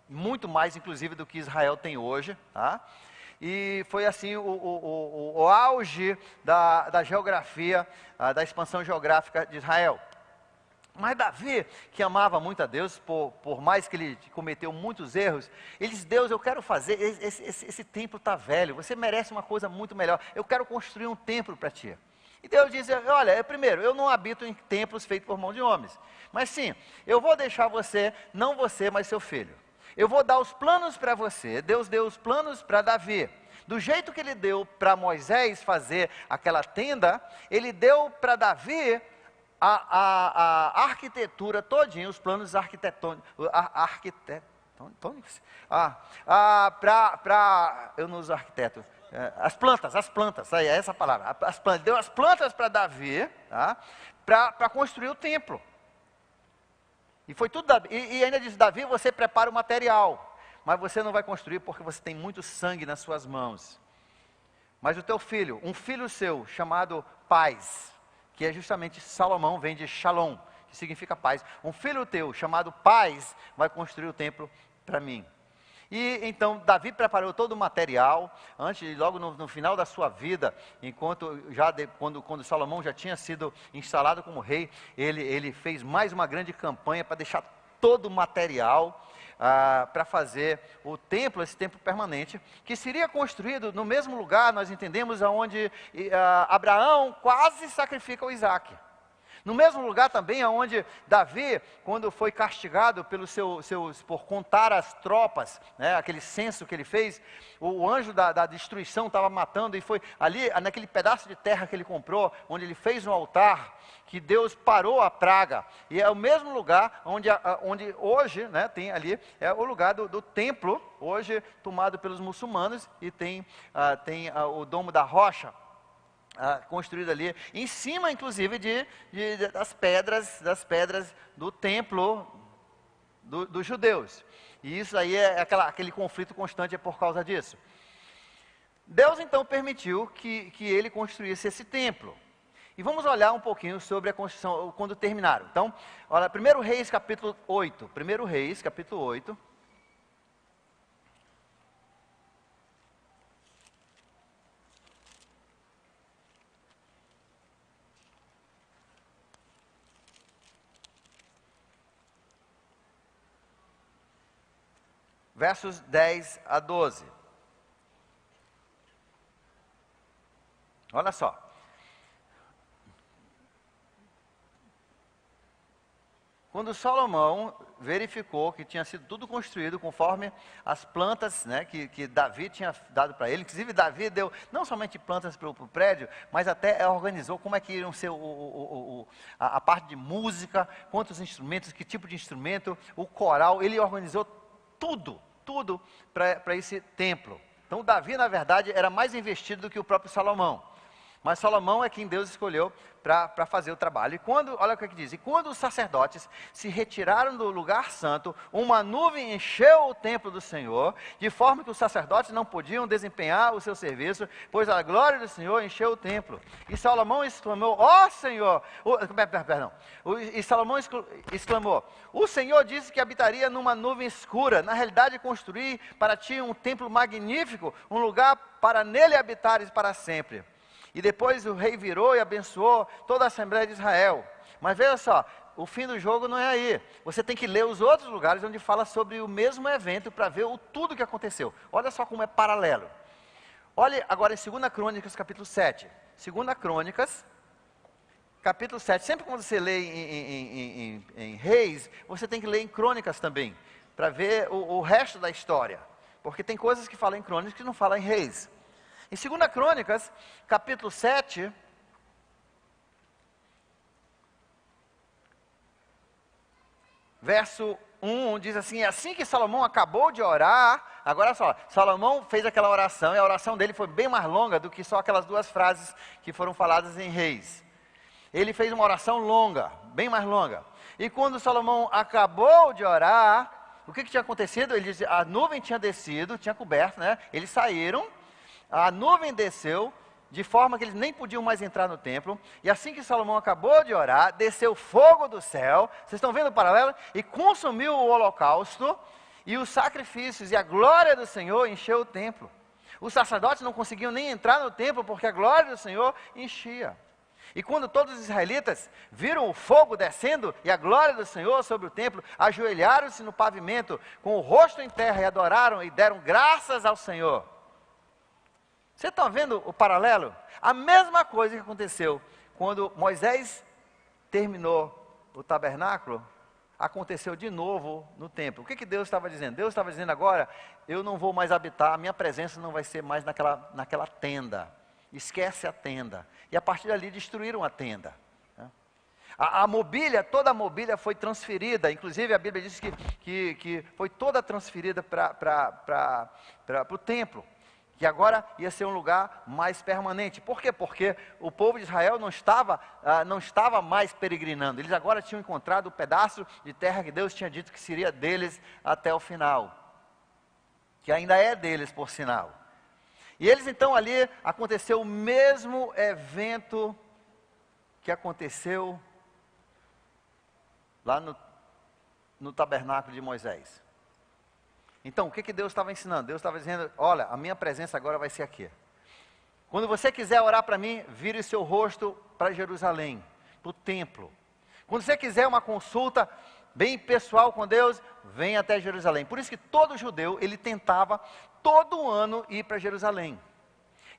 muito mais inclusive do que Israel tem hoje, tá? E foi assim o auge da geografia, da expansão geográfica de Israel. Mas Davi, que amava muito a Deus, por mais que ele cometeu muitos erros, ele disse: Deus, eu quero fazer, esse templo está velho, você merece uma coisa muito melhor, eu quero construir um templo para ti. E Deus diz: olha, primeiro, eu não habito em templos feitos por mão de homens, mas sim, eu vou deixar você, não você, mas seu filho. Eu vou dar os planos para você. Deus deu os planos para Davi. Do jeito que ele deu para Moisés fazer aquela tenda, ele deu para Davi a arquitetura todinha, os planos arquitetônicos, eu não uso arquiteto, as plantas, aí é essa a palavra, deu as plantas para Davi, tá? Para construir o templo. E foi tudo Davi, e ainda diz: Davi, você prepara o material, mas você não vai construir porque você tem muito sangue nas suas mãos. Mas o teu filho, um filho seu, chamado Paz, que é justamente Salomão, vem de Shalom, que significa paz. Um filho teu, chamado Paz, vai construir o templo para mim. E então Davi preparou todo o material, logo no final da sua vida, quando Salomão já tinha sido instalado como rei, ele fez mais uma grande campanha para deixar todo o material para fazer o templo, esse templo permanente, que seria construído no mesmo lugar, nós entendemos, onde Abraão quase sacrifica o Isaac. No mesmo lugar também, onde Davi, quando foi castigado por contar as tropas, né, aquele censo que ele fez, o anjo da destruição estava matando, e foi ali, naquele pedaço de terra que ele comprou, onde ele fez um altar, que Deus parou a praga. E é o mesmo lugar onde hoje, né, tem ali, é o lugar do templo, hoje tomado pelos muçulmanos, e tem o Domo da Rocha, construído ali, em cima inclusive das pedras do templo dos judeus. E isso aí é aquele conflito constante, é por causa disso. Deus então permitiu que ele construísse esse templo. E vamos olhar um pouquinho sobre a construção, quando terminaram. Então, olha, 1 Reis capítulo 8. 1 Reis capítulo 8. Versos 10 a 12. Olha só. Quando Salomão verificou que tinha sido tudo construído conforme as plantas, né, que Davi tinha dado para ele, inclusive Davi deu não somente plantas para o prédio, mas até organizou como é que iriam ser a parte de música, quantos instrumentos, que tipo de instrumento, o coral, ele organizou tudo para esse templo. Então Davi, na verdade, era mais investido do que o próprio Salomão. Mas Salomão é quem Deus escolheu para fazer o trabalho. Olha o que diz: e quando os sacerdotes se retiraram do lugar santo, uma nuvem encheu o templo do Senhor, de forma que os sacerdotes não podiam desempenhar o seu serviço, pois a glória do Senhor encheu o templo. E Salomão exclamou: ó Senhor, e Salomão exclamou: o Senhor disse que habitaria numa nuvem escura. Na realidade, construí para ti um templo magnífico, um lugar para nele habitares para sempre. E depois o rei virou e abençoou toda a Assembleia de Israel. Mas veja só, o fim do jogo não é aí. Você tem que ler os outros lugares onde fala sobre o mesmo evento para ver tudo que aconteceu. Olha só como é paralelo. Olhe agora em 2 Crônicas capítulo 7. 2 Crônicas capítulo 7. Sempre quando você lê em Reis, você tem que ler em Crônicas também, para ver o resto da história. Porque tem coisas que falam em Crônicas que não falam em Reis. Em 2 Crônicas, capítulo 7, verso 1, diz assim: assim que Salomão acabou de orar, agora só, Salomão fez aquela oração, e a oração dele foi bem mais longa do que só aquelas 2 frases que foram faladas em Reis. Ele fez uma oração longa, bem mais longa. E quando Salomão acabou de orar, o que tinha acontecido? Ele disse, a nuvem tinha descido, tinha coberto, né? Eles saíram, a nuvem desceu, de forma que eles nem podiam mais entrar no templo. E assim que Salomão acabou de orar, desceu fogo do céu, vocês estão vendo o paralelo? E consumiu o holocausto e os sacrifícios, e a glória do Senhor encheu o templo. Os sacerdotes não conseguiam nem entrar no templo, porque a glória do Senhor enchia. E quando todos os israelitas viram o fogo descendo e a glória do Senhor sobre o templo, ajoelharam-se no pavimento, com o rosto em terra, e adoraram e deram graças ao Senhor. Você está vendo o paralelo? A mesma coisa que aconteceu quando Moisés terminou o tabernáculo, aconteceu de novo no templo. O que Deus estava dizendo? Deus estava dizendo agora, eu não vou mais habitar, a minha presença não vai ser mais naquela tenda. Esquece a tenda. E a partir dali destruíram a tenda. A mobília, toda a mobília foi transferida, inclusive a Bíblia diz que foi toda transferida para o templo, que agora ia ser um lugar mais permanente. Por quê? Porque o povo de Israel não estava mais peregrinando, eles agora tinham encontrado o pedaço de terra que Deus tinha dito que seria deles até o final, que ainda é deles por sinal. E eles então ali, aconteceu o mesmo evento que aconteceu lá no tabernáculo de Moisés. Então, o que Deus estava ensinando? Deus estava dizendo, olha, a minha presença agora vai ser aqui. Quando você quiser orar para mim, vire seu rosto para Jerusalém, para o templo. Quando você quiser uma consulta bem pessoal com Deus, vem até Jerusalém. Por isso que todo judeu, ele tentava todo ano ir para Jerusalém.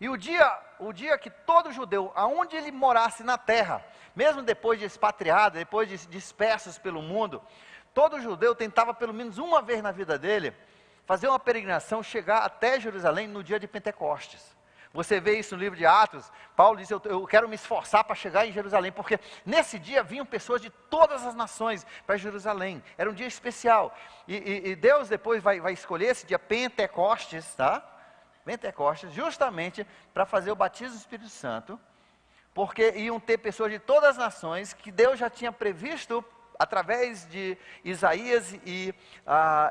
E o dia que todo judeu, aonde ele morasse na terra, mesmo depois de expatriado, depois de dispersos pelo mundo, todo judeu tentava pelo menos uma vez na vida dele, fazer uma peregrinação, chegar até Jerusalém no dia de Pentecostes. Você vê isso no livro de Atos, Paulo diz, eu quero me esforçar para chegar em Jerusalém, porque nesse dia vinham pessoas de todas as nações para Jerusalém, era um dia especial, e Deus depois vai escolher esse dia Pentecostes, tá? Pentecostes, justamente para fazer o batismo do Espírito Santo, porque iam ter pessoas de todas as nações, que Deus já tinha previsto, através de Isaías e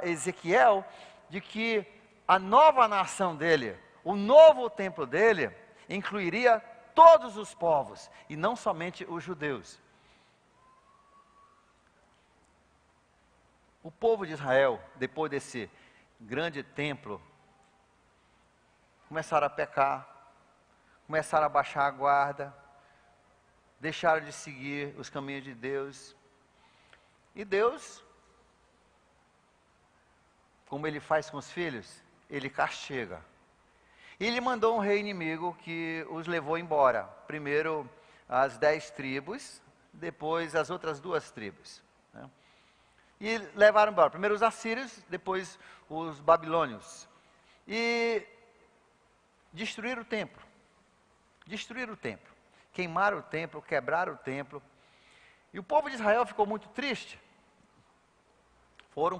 Ezequiel, de que a nova nação dele, o novo templo dele, incluiria todos os povos, e não somente os judeus. O povo de Israel, depois desse grande templo, começaram a pecar, começaram a baixar a guarda, deixaram de seguir os caminhos de Deus. E Deus, como Ele faz com os filhos, Ele castiga. E Ele mandou um rei inimigo que os levou embora. Primeiro as 10 tribos, depois as outras 2 tribos. Né? E levaram embora. Primeiro os assírios, depois os babilônios. E destruíram o templo. Destruíram o templo. Queimaram o templo, quebraram o templo. E o povo de Israel ficou muito triste.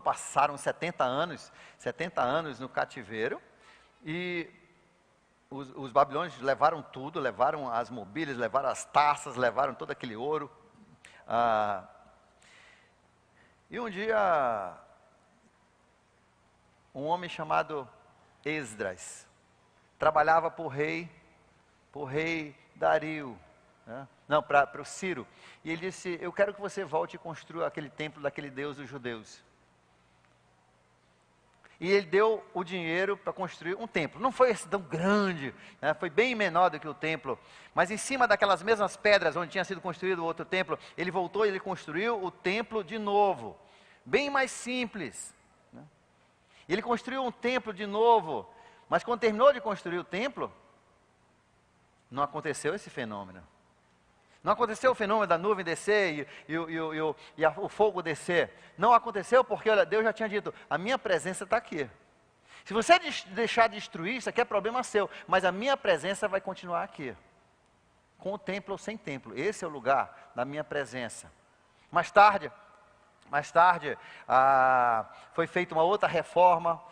Passaram 70 anos no cativeiro, e os babilônios levaram tudo, levaram as mobílias, levaram as taças, levaram todo aquele ouro. E um dia, um homem chamado Esdras, trabalhava para o rei Dario, né? Não, para o Ciro, e ele disse, eu quero que você volte e construa aquele templo daquele Deus dos judeus. E ele deu o dinheiro para construir um templo. Não foi tão grande, né? Foi bem menor do que o templo, mas em cima daquelas mesmas pedras onde tinha sido construído o outro templo, ele voltou e ele construiu o templo de novo, bem mais simples, né? E ele construiu um templo de novo, mas quando terminou de construir o templo, não aconteceu esse fenômeno. Não aconteceu o fenômeno da nuvem descer e o fogo descer. Não aconteceu porque, olha, Deus já tinha dito, a minha presença está aqui. Se você deixar de destruir, isso aqui é problema seu, mas a minha presença vai continuar aqui. Com o templo ou sem templo, esse é o lugar da minha presença. Mais tarde, foi feita uma outra reforma,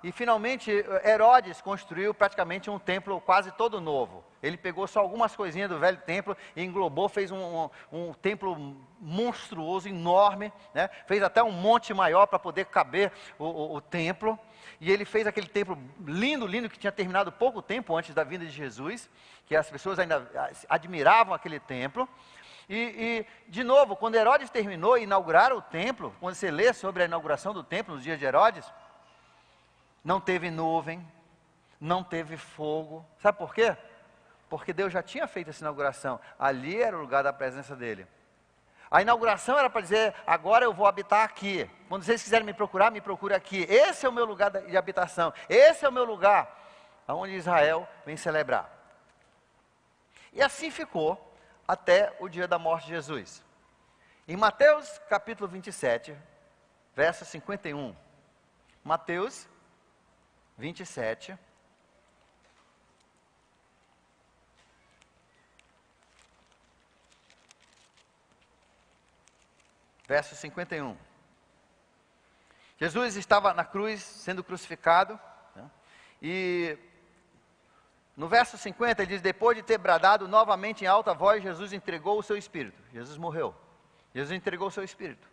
e finalmente Herodes construiu praticamente um templo quase todo novo. Ele pegou só algumas coisinhas do velho templo e englobou, fez um templo monstruoso, enorme, né? Fez até um monte maior para poder caber o templo. E ele fez aquele templo lindo, lindo, que tinha terminado pouco tempo antes da vinda de Jesus, que as pessoas ainda admiravam aquele templo. E de novo, quando Herodes terminou e inauguraram o templo, quando você lê sobre a inauguração do templo nos dias de Herodes, não teve nuvem, não teve fogo. Sabe por quê? Porque Deus já tinha feito essa inauguração. Ali era o lugar da presença dele. A inauguração era para dizer, agora eu vou habitar aqui. Quando vocês quiserem me procurar, me procure aqui. Esse é o meu lugar de habitação. Esse é o meu lugar onde Israel vem celebrar. E assim ficou até o dia da morte de Jesus. Em Mateus capítulo 27, verso 51. Mateus 27. Verso 51. Jesus estava na cruz, sendo crucificado, né? E no verso 50 ele diz, depois de ter bradado novamente em alta voz, Jesus entregou o seu espírito. Jesus morreu. Jesus entregou o seu espírito.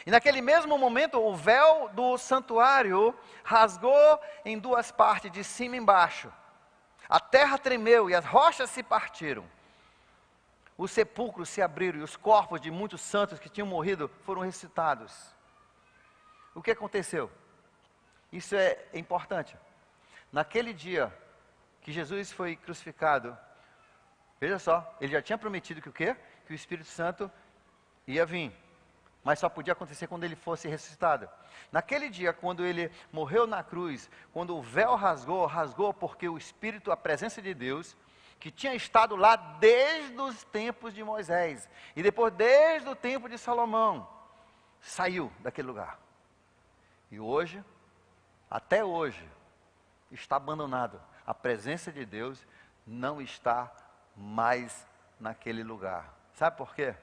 E naquele mesmo momento, o véu do santuário rasgou em duas partes, de cima e embaixo. A terra tremeu e as rochas se partiram. Os sepulcros se abriram e os corpos de muitos santos que tinham morrido foram ressuscitados. O que aconteceu? Isso é importante. Naquele dia que Jesus foi crucificado, veja só, ele já tinha prometido que o quê? Que o Espírito Santo ia vir, mas só podia acontecer quando ele fosse ressuscitado. Naquele dia, quando ele morreu na cruz, quando o véu rasgou porque o Espírito, a presença de Deus, que tinha estado lá desde os tempos de Moisés, e depois desde o tempo de Salomão, saiu daquele lugar. E hoje, até hoje, está abandonado. A presença de Deus não está mais naquele lugar. Sabe por quê?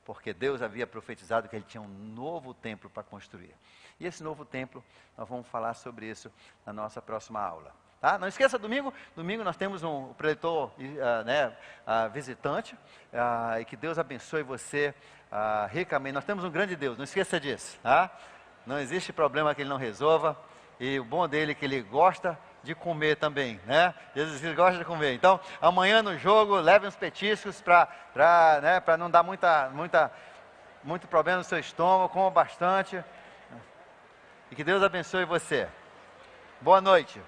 Porque Deus havia profetizado que ele tinha um novo templo para construir. E esse novo templo, nós vamos falar sobre isso na nossa próxima aula. Tá? Não esqueça, domingo nós temos um preletor visitante, e que Deus abençoe você ricamente. Nós temos um grande Deus, não esqueça disso. Tá? Não existe problema que ele não resolva, e o bom dele é que ele gosta de comer também, né? Jesus gosta de comer. Então, amanhã no jogo, leve uns petiscos para não dar muito problema no seu estômago, coma bastante. E que Deus abençoe você. Boa noite.